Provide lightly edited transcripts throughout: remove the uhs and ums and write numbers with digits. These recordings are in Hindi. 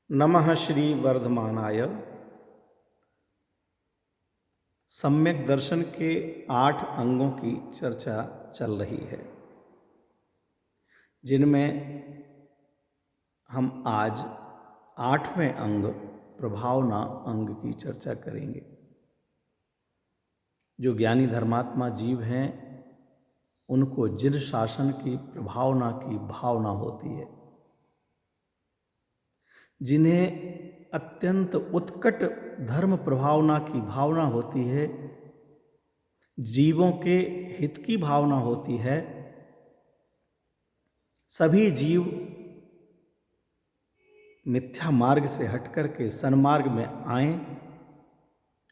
नमः श्री वर्धमानाय। सम्यक दर्शन के 8 अंगों की चर्चा चल रही है, जिनमें हम आज 8वें अंग प्रभावना अंग की चर्चा करेंगे। जो ज्ञानी धर्मात्मा जीव हैं, उनको जिन शासन की प्रभावना की भावना होती है, जिन्हें अत्यंत उत्कट धर्म प्रभावना की भावना होती है, जीवों के हित की भावना होती है, सभी जीव मिथ्या मार्ग से हटकर के सन्मार्ग में आएं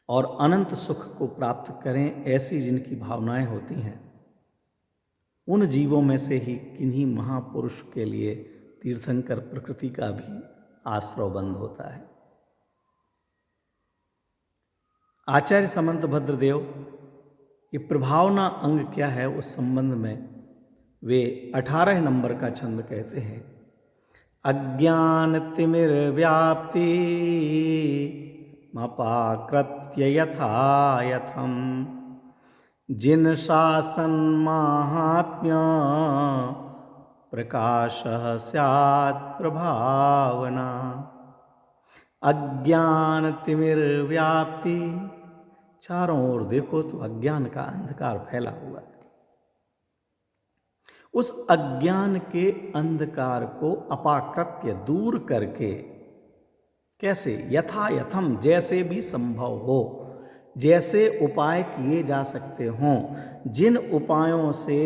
और अनंत सुख को प्राप्त करें, ऐसी जिनकी भावनाएं होती हैं, उन जीवों में से ही किन्हीं महापुरुष के लिए तीर्थंकर प्रकृति का भी आश्रय बंद होता है। आचार्य समंत भद्रदेव ये प्रभावना अंग क्या है, उस संबंध में वे 18 नंबर का छंद कहते हैं। अज्ञान तिमिर व्याप्ति मपाकृत्य यथा यथम जिन शासन माहात्म्य प्रकाश स्यात् प्रभावना। अज्ञान तिमिर व्याप्ति, चारों ओर देखो तो अज्ञान का अंधकार फैला हुआ है। उस अज्ञान के अंधकार को अपाकृत्य दूर करके, कैसे? यथा यथम, जैसे भी संभव हो, जैसे उपाय किए जा सकते हों, जिन उपायों से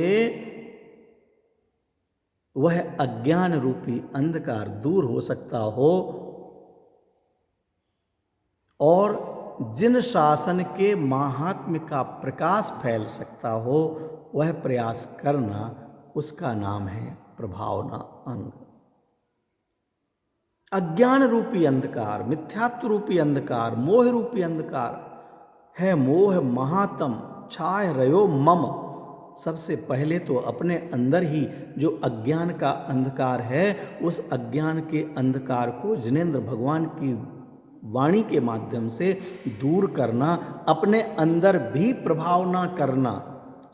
वह अज्ञान रूपी अंधकार दूर हो सकता हो और जिन शासन के माहात्म्य का प्रकाश फैल सकता हो, वह प्रयास करना, उसका नाम है प्रभावना अंग। अज्ञान रूपी अंधकार, मिथ्यात्व रूपी अंधकार, मोह रूपी अंधकार है। मोह महातम छाय रयो मम। सबसे पहले तो अपने अंदर ही जो अज्ञान का अंधकार है, उस अज्ञान के अंधकार को जिनेंद्र भगवान की वाणी के माध्यम से दूर करना, अपने अंदर भी प्रभावना करना,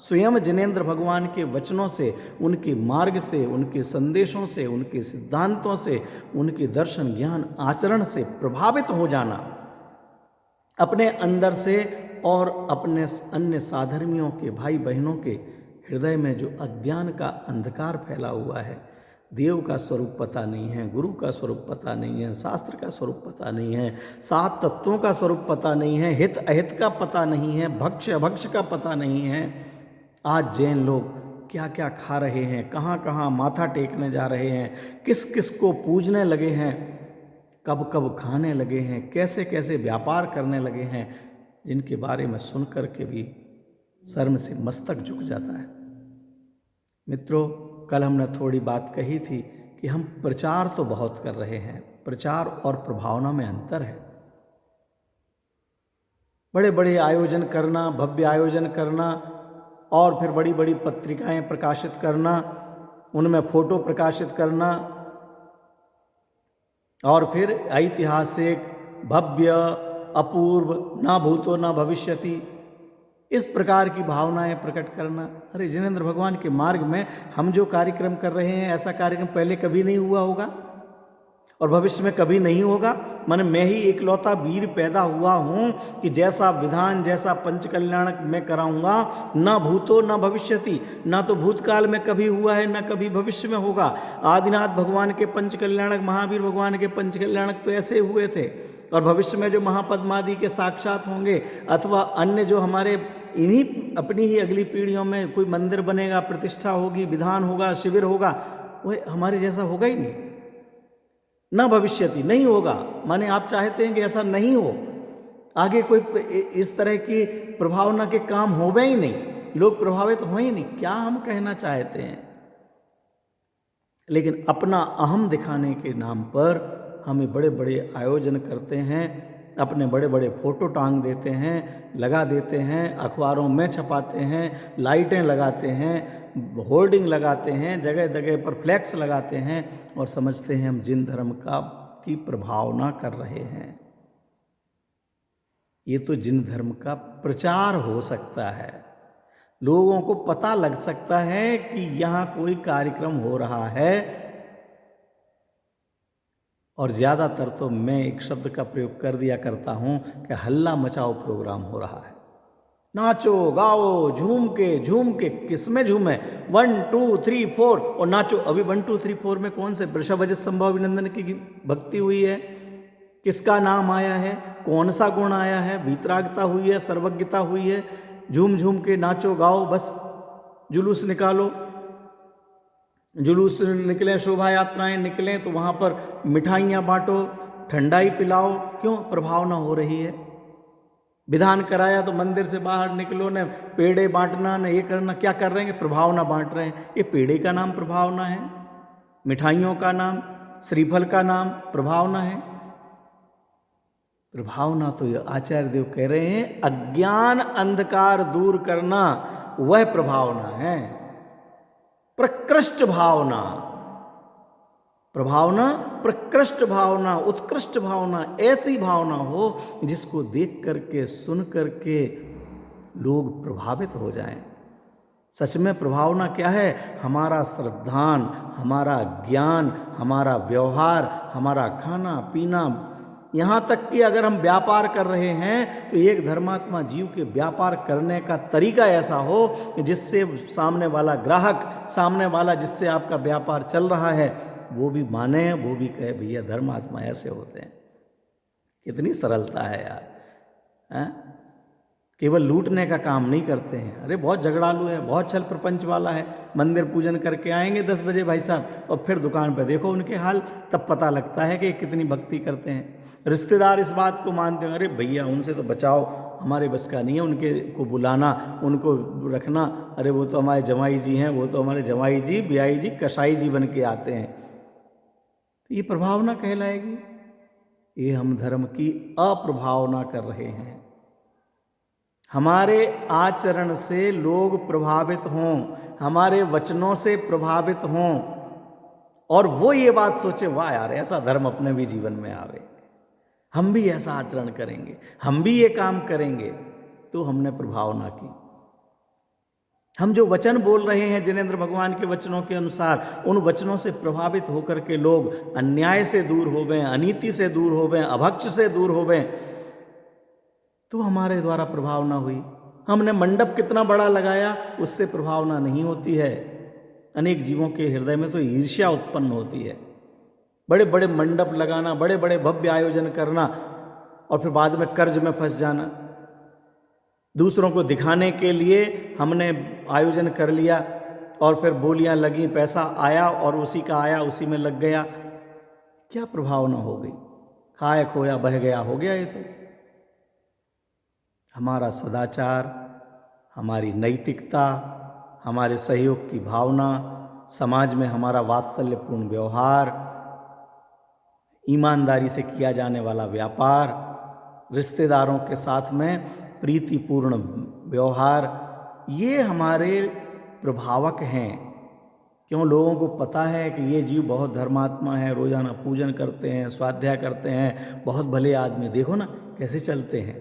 स्वयं जिनेंद्र भगवान के वचनों से, उनके मार्ग से, उनके संदेशों से, उनके सिद्धांतों से, उनके दर्शन ज्ञान आचरण से प्रभावित हो जाना अपने अंदर से, और अपने अन्य साधर्मियों के भाई बहनों के हृदय में जो अज्ञान का अंधकार फैला हुआ है, देव का स्वरूप पता नहीं है, गुरु का स्वरूप पता नहीं है, शास्त्र का स्वरूप पता नहीं है, 7 तत्वों का स्वरूप पता नहीं है, हित अहित का पता नहीं है, भक्ष्य अभक्ष्य का पता नहीं है। आज जैन लोग क्या क्या खा रहे हैं, कहाँ कहाँ माथा टेकने जा रहे हैं, किस किस को पूजने लगे हैं, कब कब खाने लगे हैं, कैसे कैसे व्यापार करने लगे हैं, जिनके बारे में सुन कर के भी शर्म से मस्तक झुक जाता है। मित्रों, कल हमने थोड़ी बात कही थी कि हम प्रचार तो बहुत कर रहे हैं, प्रचार और प्रभावना में अंतर है। बड़े बड़े आयोजन करना, भव्य आयोजन करना, और फिर बड़ी बड़ी पत्रिकाएं प्रकाशित करना, उनमें फोटो प्रकाशित करना, और फिर ऐतिहासिक, भव्य, अपूर्व, ना भूतो ना भविष्यति, इस प्रकार की भावनाएं प्रकट करना। अरे जिनेंद्र भगवान के मार्ग में हम जो कार्यक्रम कर रहे हैं, ऐसा कार्यक्रम पहले कभी नहीं हुआ होगा और भविष्य में कभी नहीं होगा। मैं ही इकलौता वीर पैदा हुआ हूँ कि जैसा विधान, जैसा पंचकल्याणक मैं कराऊंगा, ना भूतो ना भविष्यति, ना तो भूतकाल में कभी हुआ है, ना कभी भविष्य में होगा। आदिनाथ भगवान के पंचकल्याणक, महावीर भगवान के पंचकल्याणक तो ऐसे हुए थे, और भविष्य में जो महापद्मादि के साक्षात होंगे, अथवा अन्य जो हमारे इन्हीं अपनी ही अगली पीढ़ियों में कोई मंदिर बनेगा, प्रतिष्ठा होगी, विधान होगा, शिविर होगा, वह हमारे जैसा होगा ही नहीं। ना भविष्यति, नहीं होगा। माने आप चाहते हैं कि ऐसा नहीं हो, आगे कोई इस तरह की प्रभावना के काम होवे ही नहीं, लोग प्रभावित हो ही नहीं। क्या हम कहना चाहते हैं? लेकिन अपना अहम दिखाने के नाम पर हमें बड़े बड़े आयोजन करते हैं, अपने बड़े बड़े फोटो टांग देते हैं, लगा देते हैं, अखबारों में छपाते हैं, लाइटें लगाते हैं, होर्डिंग लगाते हैं, जगह जगह पर फ्लैक्स लगाते हैं, और समझते हैं हम जिन धर्म का की प्रभावना कर रहे हैं। ये तो जिन धर्म का प्रचार हो सकता है, लोगों को पता लग सकता है कि यहाँ कोई कार्यक्रम हो रहा है, और ज़्यादातर तो मैं एक शब्द का प्रयोग कर दिया करता हूँ कि हल्ला मचाओ प्रोग्राम हो रहा है। नाचो गाओ झूम के किसमें झूमे, 1 2 3 4 और नाचो। अभी 1 2 3 4 में कौन से वृषभजस संभव अभिनंदन की भक्ति हुई है, किसका नाम आया है, कौन सा गुण आया है, वीतरागता हुई है, सर्वज्ञता हुई है। झूम के नाचो गाओ, बस जुलूस निकालो, जुलूस निकले, शोभा यात्राएं निकलें तो वहाँ पर मिठाइयाँ बांटो, ठंडाई पिलाओ। क्यों? प्रभावना हो रही है। विधान कराया तो मंदिर से बाहर निकलो, न पेड़े बांटना न ये करना। क्या कर रहे हैं? प्रभावना बांट रहे हैं। ये पेड़े का नाम प्रभावना है, मिठाइयों का नाम, श्रीफल का नाम प्रभावना है। प्रभावना तो ये आचार्य देव कह रहे हैं, अज्ञान अंधकार दूर करना वह प्रभावना है। प्रकृष्ट भावना, प्रभावना प्रकृष्ट भावना, उत्कृष्ट भावना, ऐसी भावना हो जिसको देख करके सुन करके लोग प्रभावित हो जाएं। सच में प्रभावना क्या है? हमारा श्रद्धान, हमारा ज्ञान, हमारा व्यवहार, हमारा खाना पीना, यहाँ तक कि अगर हम व्यापार कर रहे हैं तो एक धर्मात्मा जीव के व्यापार करने का तरीका ऐसा हो जिससे सामने वाला ग्राहक, सामने वाला जिससे आपका व्यापार चल रहा है, वो भी माने, वो भी कहे भैया धर्मात्मा ऐसे होते हैं। कितनी सरलता है यार, हैं? केवल लूटने का काम नहीं करते हैं। अरे बहुत झगड़ालू है, बहुत छल प्रपंच वाला है। मंदिर पूजन करके आएंगे 10 बजे भाई साहब, और फिर दुकान पर देखो उनके हाल, तब पता लगता है कि कितनी भक्ति करते हैं। रिश्तेदार इस बात को मानते हैं, अरे भैया उनसे तो बचाओ, हमारे बस का नहीं है उनके को बुलाना, उनको रखना। अरे वो तो हमारे जमाई जी हैं, वो तो हमारे जमाई जी, ब्याई जी, कसाई जी बन के आते हैं। तो ये प्रभावना कहलाएगी। ये हम धर्म की अप्रभावना कर रहे हैं। हमारे आचरण से लोग प्रभावित हों, हमारे वचनों से प्रभावित हों, और वो ये बात सोचे, वाह यार ऐसा धर्म अपने भी जीवन में आवे, हम भी ऐसा आचरण करेंगे, हम भी ये काम करेंगे, तो हमने प्रभावना की। हम जो वचन बोल रहे हैं जिनेंद्र भगवान के वचनों के अनुसार, उन वचनों से प्रभावित होकर के लोग अन्याय से दूर हो गए, अनीति से दूर हो गए, अभक्ष से दूर हो गए, तो हमारे द्वारा प्रभावना हुई। हमने मंडप कितना बड़ा लगाया, उससे प्रभावना नहीं होती है। अनेक जीवों के हृदय में तो ईर्ष्या उत्पन्न होती है। बड़े बड़े मंडप लगाना, बड़े बड़े भव्य आयोजन करना, और फिर बाद में कर्ज में फंस जाना। दूसरों को दिखाने के लिए हमने आयोजन कर लिया, और फिर बोलियां लगी, पैसा आया और उसी का आया उसी में लग गया। क्या प्रभावना हो गई? खाया खोया बह गया, हो गया ये तो। हमारा सदाचार, हमारी नैतिकता, हमारे सहयोग की भावना, समाज में हमारा वात्सल्यपूर्ण व्यवहार, ईमानदारी से किया जाने वाला व्यापार, रिश्तेदारों के साथ में प्रीतिपूर्ण व्यवहार, ये हमारे प्रभावक हैं। क्यों? लोगों को पता है कि ये जीव बहुत धर्मात्मा है, रोजाना पूजन करते हैं, स्वाध्याय करते हैं, बहुत भले आदमी। देखो ना कैसे चलते हैं,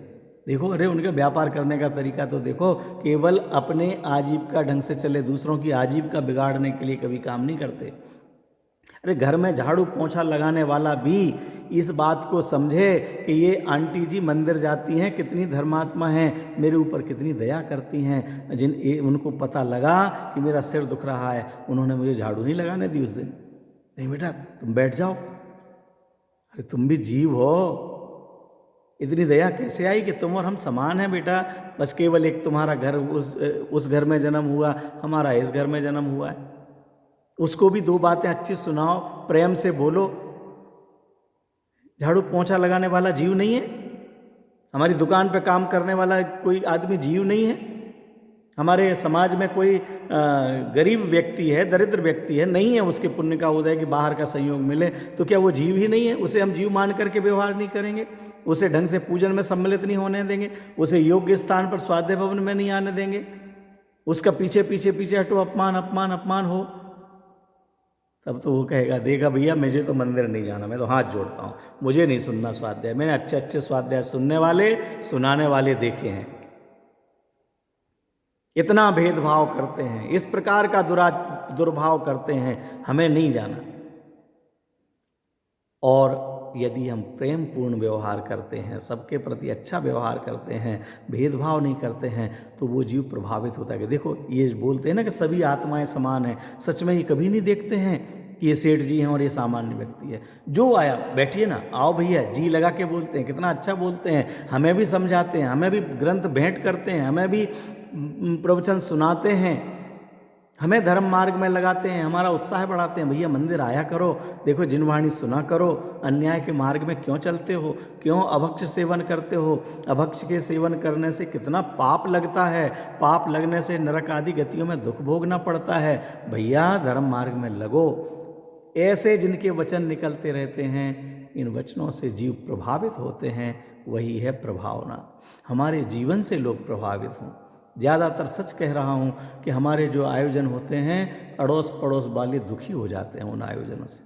देखो, अरे उनका व्यापार करने का तरीका तो देखो। केवल अपने आजीविका ढंग से चले, दूसरों की आजीविका बिगाड़ने के लिए कभी काम नहीं करते। अरे घर में झाड़ू पोंछा लगाने वाला भी इस बात को समझे कि ये आंटी जी मंदिर जाती हैं, कितनी धर्मात्मा हैं, मेरे ऊपर कितनी दया करती हैं। उनको पता लगा कि मेरा सिर दुख रहा है, उन्होंने मुझे झाड़ू नहीं लगाने दी उस दिन। नहीं बेटा तुम बैठ जाओ। अरे तुम भी जीव हो, इतनी दया कैसे आई कि तुम और हम समान हैं बेटा। बस केवल एक तुम्हारा घर उस घर में जन्म हुआ, हमारा इस घर में जन्म हुआ है। उसको भी 2 बातें अच्छी सुनाओ, प्रेम से बोलो। झाड़ू पोंछा लगाने वाला जीव नहीं है, हमारी दुकान पे काम करने वाला कोई आदमी जीव नहीं है, हमारे समाज में कोई गरीब व्यक्ति है, दरिद्र व्यक्ति है, नहीं है उसके पुण्य का उदय कि बाहर का संयोग मिले, तो क्या वो जीव ही नहीं है? उसे हम जीव मान करके व्यवहार नहीं करेंगे, उसे ढंग से पूजन में सम्मिलित नहीं होने देंगे, उसे योग्य स्थान पर स्वाध्याय भवन में नहीं आने देंगे, उसका पीछे पीछे पीछे हटो, अपमान अपमान अपमान हो, तब तो वो कहेगा, देखा भैया मुझे तो मंदिर नहीं जाना, मैं तो हाथ जोड़ता हूँ, मुझे नहीं सुनना स्वाध्याय। मैंने अच्छे अच्छे स्वाध्याय सुनने वाले सुनाने वाले देखे हैं। इतना भेदभाव करते हैं, इस प्रकार का दुर्भाव करते हैं, हमें नहीं जाना। और यदि हम प्रेम पूर्ण व्यवहार करते हैं, सबके प्रति अच्छा व्यवहार करते हैं, भेदभाव नहीं करते हैं, तो वो जीव प्रभावित होता है। कि देखो ये बोलते हैं ना कि सभी आत्माएं समान हैं, सच में ये कभी नहीं देखते हैं कि ये सेठ जी हैं और ये सामान्य व्यक्ति है। जो आया बैठिए ना, आओ भैया, जी लगा के बोलते हैं, कितना अच्छा बोलते हैं, हमें भी समझाते हैं, हमें भी ग्रंथ भेंट करते हैं, हमें भी प्रवचन सुनाते हैं, हमें धर्म मार्ग में लगाते हैं, हमारा उत्साह बढ़ाते हैं। भैया मंदिर आया करो, देखो जिनवाणी सुना करो, अन्याय के मार्ग में क्यों चलते हो, क्यों अभक्ष सेवन करते हो, अभक्ष के सेवन करने से कितना पाप लगता है, पाप लगने से नरक आदि गतियों में दुख भोगना पड़ता है। भैया धर्म मार्ग में लगो। ऐसे जिनके वचन निकलते रहते हैं, इन वचनों से जीव प्रभावित होते हैं, वही है प्रभावना। हमारे जीवन से लोग प्रभावित हों। ज़्यादातर सच कह रहा हूँ कि हमारे जो आयोजन होते हैं, अड़ोस पड़ोस वाले दुखी हो जाते हैं उन आयोजनों से।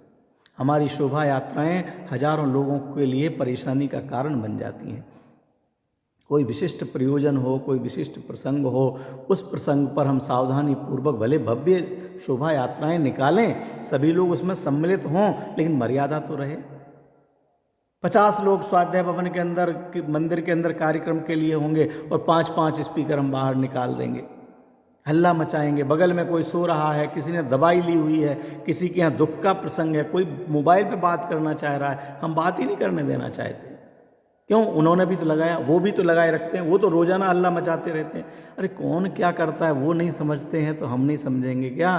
हमारी शोभा यात्राएं हजारों लोगों के लिए परेशानी का कारण बन जाती हैं। कोई विशिष्ट प्रयोजन हो, कोई विशिष्ट प्रसंग हो, उस प्रसंग पर हम सावधानी पूर्वक भले भव्य शोभा यात्राएं निकालें, सभी लोग उसमें सम्मिलित हों, लेकिन मर्यादा तो रहे। 50 लोग स्वाध्याय भवन के अंदर मंदिर के अंदर कार्यक्रम के लिए होंगे और 5-5 स्पीकर हम बाहर निकाल देंगे, हल्ला मचाएंगे। बगल में कोई सो रहा है, किसी ने दवाई ली हुई है, किसी के यहाँ दुख का प्रसंग है, कोई मोबाइल पे बात करना चाह रहा है, हम बात ही नहीं करने देना चाहते। क्यों? उन्होंने भी तो लगाया, वो भी तो लगाए रखते हैं, वो तो रोजाना हल्ला मचाते रहते हैं। अरे कौन क्या करता है वो नहीं समझते हैं तो हम नहीं समझेंगे क्या?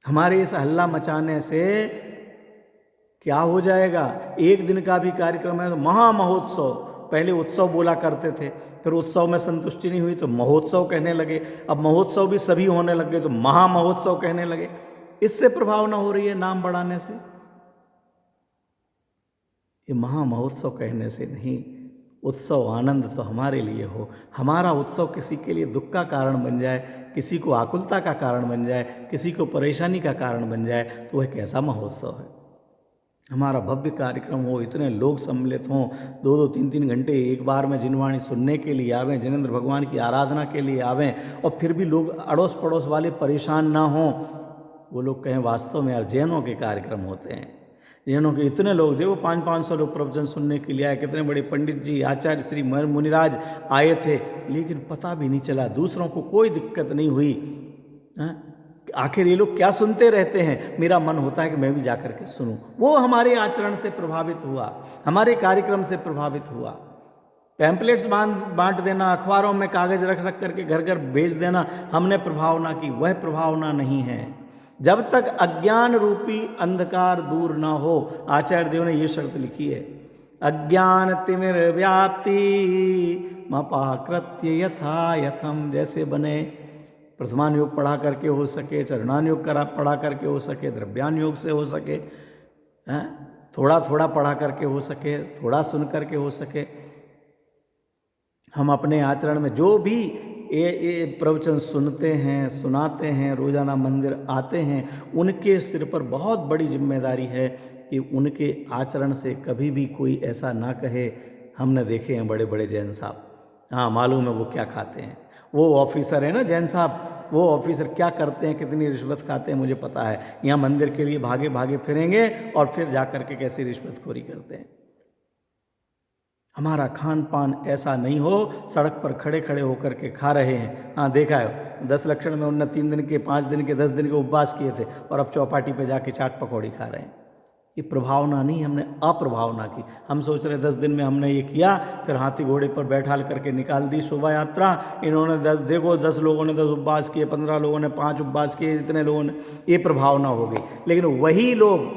हमारे इस हल्ला मचाने से क्या हो जाएगा? एक दिन का भी कार्यक्रम है तो महामहोत्सव, पहले उत्सव बोला करते थे, फिर उत्सव में संतुष्टि नहीं हुई तो महोत्सव कहने लगे, अब महोत्सव भी सभी होने लगे तो महामहोत्सव कहने लगे। इससे प्रभाव न हो रही है नाम बढ़ाने से? ये महामहोत्सव कहने से नहीं, उत्सव आनंद तो हमारे लिए हो। हमारा उत्सव किसी के लिए दुख का कारण बन जाए, किसी को आकुलता का कारण बन जाए, किसी को परेशानी का कारण बन जाए, तो वह कैसा महोत्सव है? हमारा भव्य कार्यक्रम हो, इतने लोग सम्मिलित हों, 2-2, 3-3 घंटे एक बार में जिनवाणी सुनने के लिए आवें, जिनेंद्र भगवान की आराधना के लिए आवें, और फिर भी लोग अड़ोस पड़ोस वाले परेशान ना हों। वो लोग कहें वास्तव में यार जैनों के कार्यक्रम होते हैं। जैनों के इतने लोग, देखो 500-500 लोग प्रवचन सुनने के लिए आए, कितने बड़े पंडित जी, आचार्य श्री मुनिराज आए थे, लेकिन पता भी नहीं चला, दूसरों को कोई दिक्कत नहीं हुई। आखिर ये लोग क्या सुनते रहते हैं? मेरा मन होता है कि मैं भी जा कर के सुनूं। वो हमारे आचरण से प्रभावित हुआ, हमारे कार्यक्रम से प्रभावित हुआ। पैम्पलेट्स बांट देना, अखबारों में कागज रख रख करके घर घर भेज देना, हमने प्रभावना की, वह प्रभावना नहीं है। जब तक अज्ञान रूपी अंधकार दूर ना हो, आचार्य देव ने ये शर्त लिखी है, अज्ञान तिमिर व्याप्ति मपाकृत्य यथा यथम, जैसे बने। प्रथमान योग पढ़ा करके हो सके, चरणान योग पढ़ा करके हो सके, द्रव्यान योग से हो सके, थोड़ा थोड़ा पढ़ा करके हो सके, थोड़ा सुन करके हो सके। हम अपने आचरण में जो भी ये प्रवचन सुनते हैं, सुनाते हैं, रोजाना मंदिर आते हैं, उनके सिर पर बहुत बड़ी जिम्मेदारी है कि उनके आचरण से कभी भी कोई ऐसा ना कहे, हमने देखे हैं बड़े बड़े जैन साहब, हाँ मालूम है वो क्या खाते हैं, वो ऑफिसर है ना जैन साहब, वो ऑफिसर क्या करते हैं, कितनी रिश्वत खाते हैं मुझे पता है। यहाँ मंदिर के लिए भागे भागे फिरेंगे और फिर जा कर के कैसी रिश्वतखोरी करते हैं। हमारा खान पान ऐसा नहीं हो सड़क पर खड़े खड़े होकर के खा रहे हैं। हाँ देखा है 10 लक्षण में उन्होंने 3 दिन के, 5 दिन के, 10 दिन के उपवास किए थे और अब चौपाटी पे जाके चाट पकौड़ी खा रहे हैं। ये प्रभावना नहीं, हमने अप्रभावना की। हम सोच रहे 10 दिन में हमने ये किया, फिर हाथी घोड़े पर बैठाल करके निकाल दी शोभा यात्रा। इन्होंने 10 लोगों ने 10 उपवास किए, 15 लोगों ने 5 उपवास किए, इतने लोगों ने, ये प्रभावना हो गई। लेकिन वही लोग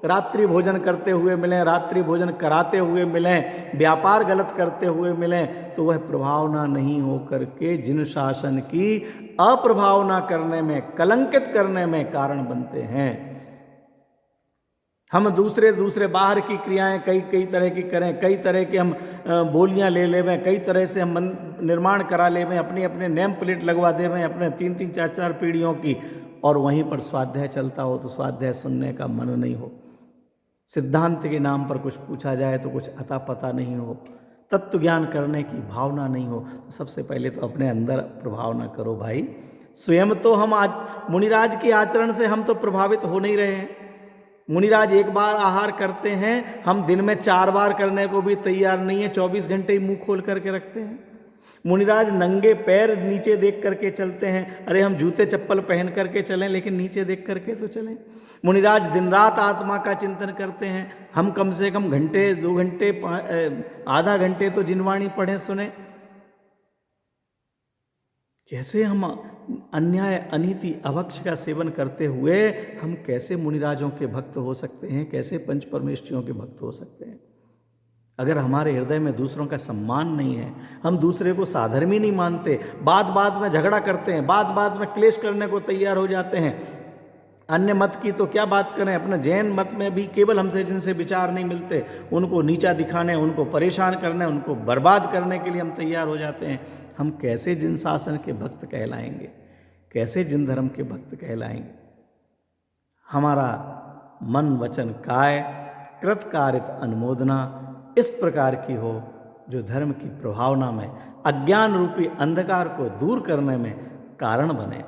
रात्रि भोजन करते हुए मिलें, रात्रि भोजन कराते हुए मिलें, व्यापार गलत करते हुए मिलें, तो वह प्रभावना नहीं हो करके जिन शासन की अप्रभावना करने में, कलंकित करने में कारण बनते हैं। हम दूसरे बाहर की क्रियाएं कई तरह की करें, कई तरह के हम बोलियां ले लेवें, कई तरह से हम निर्माण करा लेवें, अपने नेम प्लेट लगवा देवें अपने 3-3, 4-4 पीढ़ियों की, और वहीं पर स्वाध्याय चलता हो तो स्वाध्याय सुनने का मन नहीं हो, सिद्धांत के नाम पर कुछ पूछा जाए तो कुछ अता पता नहीं हो, तत्व ज्ञान करने की भावना नहीं हो, तो सबसे पहले तो अपने अंदर प्रभावना करो भाई। स्वयं तो हम आज मुनिराज के आचरण से हम तो प्रभावित हो नहीं रहे हैं। मुनिराज एक बार आहार करते हैं, हम दिन में 4 बार करने को भी तैयार नहीं है, 24 घंटे ही मुंह खोल करके रखते हैं। मुनिराज नंगे पैर नीचे देख करके चलते हैं, अरे हम जूते चप्पल पहन करके चलें लेकिन नीचे देख करके तो चलें। मुनिराज दिन रात आत्मा का चिंतन करते हैं, हम कम से कम घंटे 2 घंटे आधा घंटे तो जिनवाणी पढ़ें सुने। कैसे हम अन्याय अनीति अभक्ष का सेवन करते हुए हम कैसे मुनिराजों के भक्त हो सकते हैं, कैसे पंच परमेष्ठियों के भक्त हो सकते हैं? अगर हमारे हृदय में दूसरों का सम्मान नहीं है, हम दूसरे को साधर्मी नहीं मानते, बात बात में झगड़ा करते हैं, बात बात में क्लेश करने को तैयार हो जाते हैं। अन्य मत की तो क्या बात करें, अपने जैन मत में भी केवल हमसे जिनसे विचार नहीं मिलते उनको नीचा दिखाने, उनको परेशान करने, उनको बर्बाद करने के लिए हम तैयार हो जाते हैं। हम कैसे जिन शासन के भक्त कहलाएंगे, कैसे जिन धर्म के भक्त कहलाएंगे? हमारा मन वचन काय कृतकारित अनुमोदना इस प्रकार की हो जो धर्म की प्रभावना में अज्ञान रूपी अंधकार को दूर करने में कारण बने।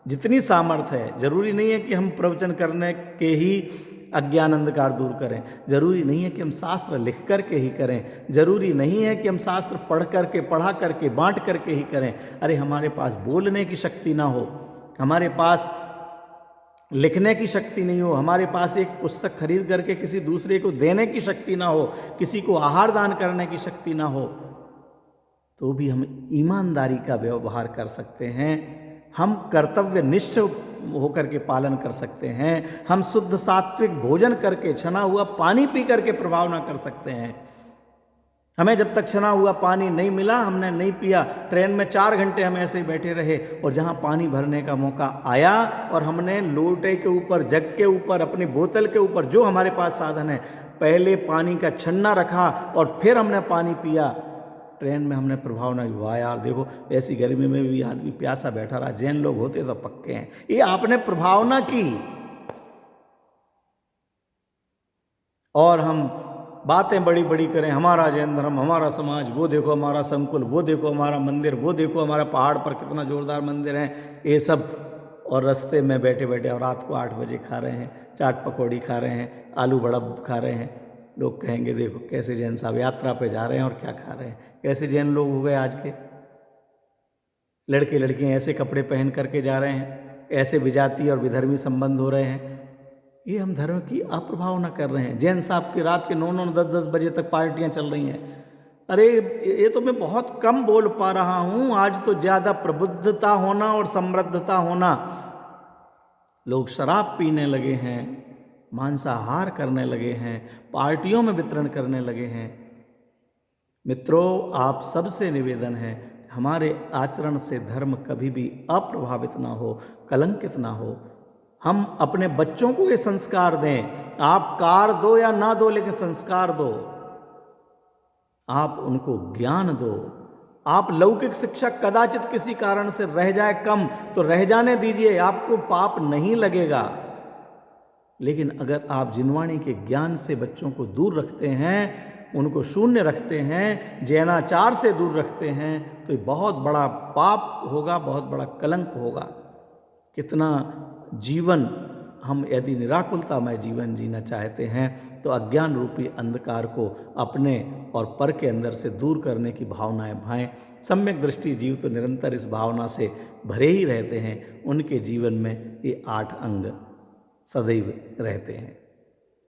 जितनी सामर्थ्य है, जरूरी नहीं है कि हम प्रवचन करने के ही अज्ञान अंधकार दूर करें, जरूरी नहीं है कि हम शास्त्र लिख करके ही करें, जरूरी नहीं है कि हम शास्त्र पढ़ा करके बांट करके ही करें। अरे हमारे पास बोलने की शक्ति ना हो, हमारे पास लिखने की शक्ति नहीं हो, हमारे पास एक पुस्तक खरीद करके किसी दूसरे को देने की शक्ति ना हो, किसी को आहार दान करने की शक्ति ना हो, तो भी हम ईमानदारी का व्यवहार कर सकते हैं, हम कर्तव्य निष्ठ होकर के पालन कर सकते हैं, हम शुद्ध सात्विक भोजन करके छना हुआ पानी पी करके प्रभावना कर सकते हैं। हमें जब तक छना हुआ पानी नहीं मिला, हमने नहीं पिया, ट्रेन में 4 घंटे हम ऐसे ही बैठे रहे, और जहाँ पानी भरने का मौका आया और हमने लोटे के ऊपर, जग के ऊपर, अपनी बोतल के ऊपर, जो हमारे पास साधन है, पहले पानी का छन्ना रखा और फिर हमने पानी पिया, ट्रेन में हमने प्रभावना की, वाह यार देखो ऐसी गर्मी में भी आदमी प्यासा बैठा रहा, जैन लोग होते तो पक्के हैं। ये आपने प्रभावना की। और हम बातें बड़ी बड़ी करें, हमारा जैन धर्म, हमारा समाज, वो देखो हमारा संकुल, वो देखो हमारा मंदिर, वो देखो हमारा पहाड़ पर कितना जोरदार मंदिर है, ये सब, और रास्ते में बैठे बैठे और रात को 8 बजे खा रहे हैं, चाट पकौड़ी खा रहे हैं, आलू बड़ा खा रहे हैं। लोग कहेंगे देखो कैसे जैन साहब यात्रा पे जा रहे हैं और क्या खा रहे हैं, कैसे जैन लोग हो गए आज के। लड़के लड़कियां ऐसे कपड़े पहन करके जा रहे हैं, ऐसे विजातीय और विधर्मी संबंध हो रहे हैं, ये हम धर्म की अप्रभावना कर रहे हैं। जैन साहब की रात के 9-9, 10-10 बजे तक पार्टियां चल रही हैं। अरे ये तो मैं बहुत कम बोल पा रहा हूँ, आज तो ज़्यादा प्रबुद्धता होना और समृद्धता होना, लोग शराब पीने लगे हैं, मांसाहार करने लगे हैं, पार्टियों में वितरण करने लगे हैं। मित्रों, आप सबसे निवेदन है, हमारे आचरण से धर्म कभी भी अप्रभावित ना हो, कलंकित ना हो। हम अपने बच्चों को ये संस्कार दें, आप कार दो या ना दो लेकिन संस्कार दो, आप उनको ज्ञान दो। आप लौकिक शिक्षा कदाचित किसी कारण से रह जाए कम तो रह जाने दीजिए, आपको पाप नहीं लगेगा। लेकिन अगर आप जिनवाणी के ज्ञान से बच्चों को दूर रखते हैं, उनको शून्य रखते हैं, जैनाचार से दूर रखते हैं, तो ये बहुत बड़ा पाप होगा, बहुत बड़ा कलंक होगा। कितना जीवन हम यदि निराकुलतामय जीवन जीना चाहते हैं तो अज्ञान रूपी अंधकार को अपने और पर के अंदर से दूर करने की भावनाएं भाएं। सम्यक दृष्टि जीव तो निरंतर इस भावना से भरे ही रहते हैं, उनके जीवन में ये 8 अंग सदैव रहते हैं।